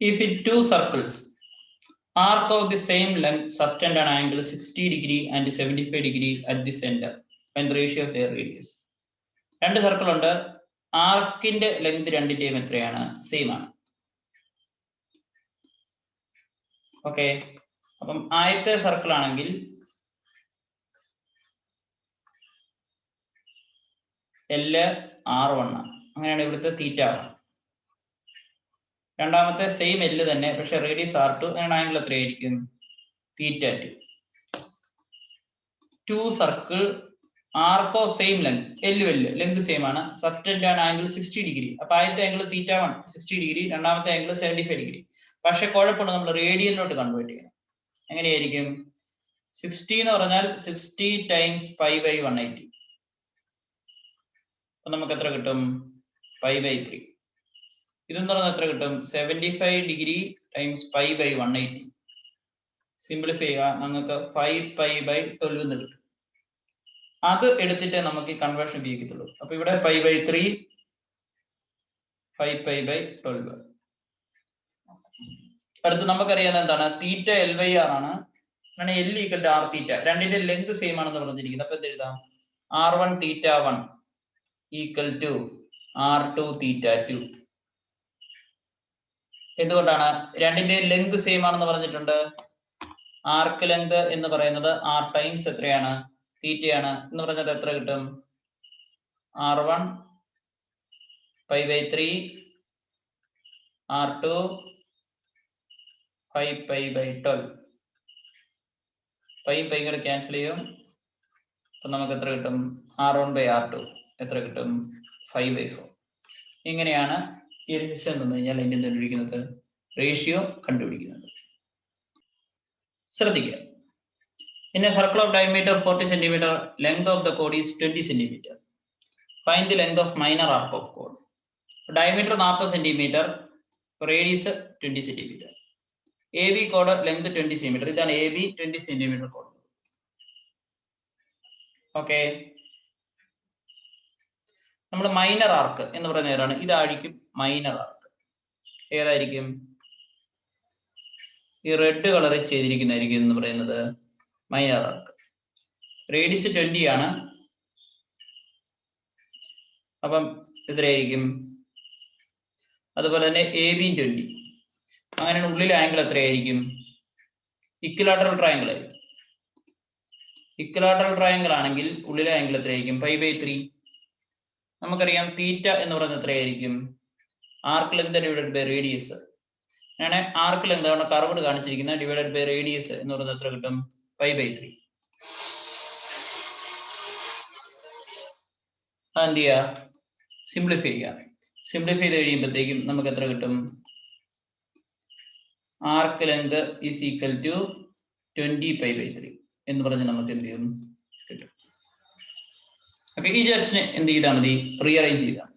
If it two circles, arc of the same length subtend an angle 60 degree and 75 degree at the center, and the ratio of their radius. രണ്ട് circle ഉണ്ട്, ആർക്കിന്റെ length രണ്ടിന്റെയും എത്രയാണ്? Same ആണ്. Okay, അപ്പം ആദ്യത്തെ circle ആണെങ്കിൽ L(R1) അങ്ങനെയാണ് ഇവിടുത്തെ θ1. രണ്ടാമത്തെ സെയിം L തന്നെ, പക്ഷെ റേഡിയസ് R2, അങ്ങനെ ആംഗിൾ എത്രയായിരിക്കും? θ2. Two circle, arc of same length, L length same ആണ്, സബ്റ്റൻഡ് ആണ് ആംഗിൾ 60 ഡിഗ്രി. അപ്പൊ ആദ്യത്തെ ആംഗിൾ θ1 60 ഡിഗ്രി, രണ്ടാമത്തെ ആംഗിൾ 75 ഡിഗ്രി. പക്ഷെ കുഴപ്പമുണ്ട്, നമ്മൾ റേഡിയനിലോട്ട് കൺവേർട്ട് ചെയ്യണം. എങ്ങനെയായിരിക്കും? 60 എന്ന് പറഞ്ഞാൽ 60 ടൈംസ് π/180. അപ്പൊ നമുക്ക് എത്ര കിട്ടും? π/3. ഇതെന്ന് പറഞ്ഞാൽ എത്ര കിട്ടും? 75 ഡിഗ്രി ടൈംസ് π/180. സിംപ്ലിഫൈ ചെയ്യുക, നമുക്ക് 5π/12 എന്ന് കിട്ടും. അത് എടുത്തിട്ട് നമുക്ക് ഈ കൺവേർഷൻ ഉപയോഗിക്കത്തുള്ളൂ. അപ്പൊ ഇവിടെ π/3 5π/12. അടുത്ത് നമുക്കറിയാവുന്ന എന്താണ്? θ L/R ആണ്. L = R(θ). രണ്ടിന്റെ ലെങ്ത് സെയിം ആണെന്ന് പറഞ്ഞിരിക്കുന്നത്. അപ്പൊ എന്ത് എഴുതാം? R1 θ1 = R2 θ2. എന്തുകൊണ്ടാണ്? രണ്ടിന്റെ ലെങ്ത് സെയിം ആണെന്ന് പറഞ്ഞിട്ടുണ്ട്. ആർക്ക് ലെങ്ത് എന്ന് പറയുന്നത് R ടൈംസ് എത്രയാണ്? തീറ്റയാണ് എന്ന് പറഞ്ഞാൽ എത്ര കിട്ടും? R1 π/3, R2 5π/12. പൈയും പൈയും കൂടെ ക്യാൻസൽ ചെയ്യും. അപ്പൊ നമുക്ക് എത്ര കിട്ടും? R1/R2 എത്ര കിട്ടും? 5/4. ഇങ്ങനെയാണ് ഈ ഒരു സിസ്റ്റം തന്നു കഴിഞ്ഞാൽ അതിന്റെ കണ്ടുപിടിക്കുന്നത്, റേഷ്യോ കണ്ടുപിടിക്കുന്നത്. ശ്രദ്ധിക്കുക. In a circle of diameter 40 cm, length of the chord is 20 cm. Find the length of minor arc of chord. Diameter 40 cm, radius 20 cm. AB chord length 20 cm. ഇതാണ് AB 20 cm chord. ഓക്കെ, നമ്മൾ minor ആർക്ക് എന്ന് പറയുന്ന ഏതാണ്? ഇതായിരിക്കും minor ആർക്ക്. ഏതായിരിക്കും? ഈ red കളറിൽ ചെയ്തിരിക്കുന്നതായിരിക്കും എന്ന് പറയുന്നത് മൈനർ ആർക്ക്. റേഡിയസ് 20 ആണ്. അപ്പം എത്രയായിരിക്കും? അതുപോലെ തന്നെ AB 20. അങ്ങനെയാണ്. ഉള്ളിലെ ആംഗിൾ എത്രയായിരിക്കും? ഇക്വിലാറ്ററൽ ട്രയാംഗിൾ ആയിരിക്കും. ഇക്വിലാറ്ററൽ ട്രയാംഗിൾ ആണെങ്കിൽ ഉള്ളിലെ ആംഗിൾ എത്രയായിരിക്കും? 5/3. നമുക്കറിയാം θ എന്ന് പറയുന്നത് എത്രയായിരിക്കും? Arc length divided by radius. അങ്ങനെ ആർക്ക് ലെങ്ത് ആണ് കർവ്ഡ് കാണിച്ചിരിക്കുന്നത്, ഡിവൈഡഡ് ബൈ റേഡിയസ് എന്ന് പറയുന്നത് എത്ര കിട്ടും? π/3. എന്ത് ചെയ്യുക? സിംപ്ലിഫൈ ചെയ്യുക. സിംപ്ലിഫൈ ചെയ്ത് കഴിയുമ്പോഴത്തേക്കും നമുക്ക് എത്ര കിട്ടും? Arc length is equal to 20π/3 എന്ന് പറഞ്ഞ് നമുക്ക് എന്ത് ചെയ്യും? കിട്ടും. ഓക്കെ, ഈ ജസ്റ്റിന് എന്ത് ചെയ്താൽ മതി? റീഅറേഞ്ച് ചെയ്താൽ